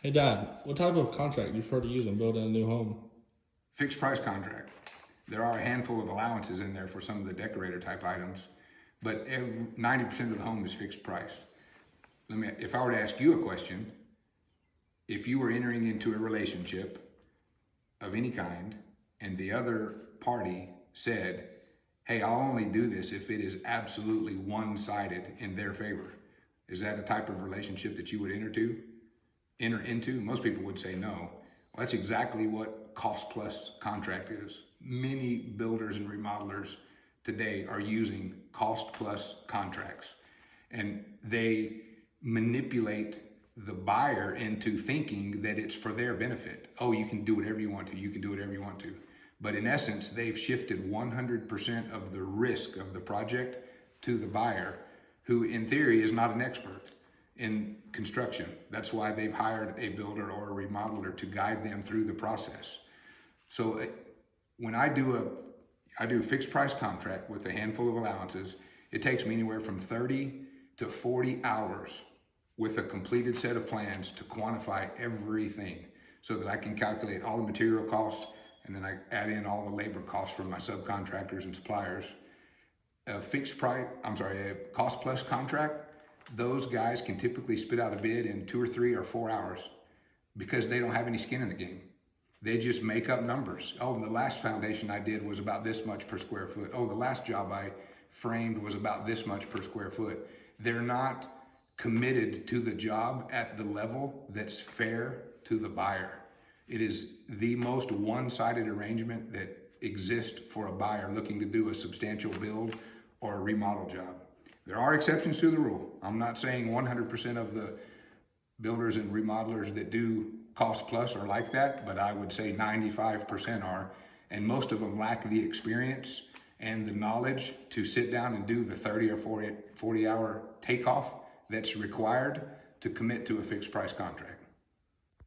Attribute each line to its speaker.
Speaker 1: Hey Dad, what type of contract do you prefer to use when building a new home?
Speaker 2: Fixed price contract. There are a handful of allowances in there for some of the decorator type items, but 90% of the home is fixed price. If I were to ask you a question, if you were entering into a relationship of any kind and the other party said, hey, I'll only do this if it is absolutely one-sided in their favor, is that a type of relationship that you would enter into? Most people would say no. Well, that's exactly what cost plus contract is. Many builders and remodelers today are using cost plus contracts, and they manipulate the buyer into thinking that it's for their benefit. Oh, you can do whatever you want to. You can do whatever you want to. But in essence, they've shifted 100% of the risk of the project to the buyer, who in theory is not an expert in construction. That's why they've hired a builder or a remodeler to guide them through the process. So when I do a fixed price contract with a handful of allowances, it takes me anywhere from 30 to 40 hours with a completed set of plans to quantify everything so that I can calculate all the material costs, and then I add in all the labor costs from my subcontractors and suppliers. A cost plus contract, those guys can typically spit out a bid in 2 or 3 or 4 hours because they don't have any skin in the game. They just make up numbers. Oh, the last foundation I did was about this much per square foot. Oh, the last job I framed was about this much per square foot. They're not committed to the job at the level that's fair to the buyer. It is the most one-sided arrangement that exists for a buyer looking to do a substantial build or a remodel job. There are exceptions to the rule. I'm not saying 100% of the builders and remodelers that do cost plus are like that, but I would say 95% are, and most of them lack the experience and the knowledge to sit down and do the 30 or 40 hour takeoff that's required to commit to a fixed price contract.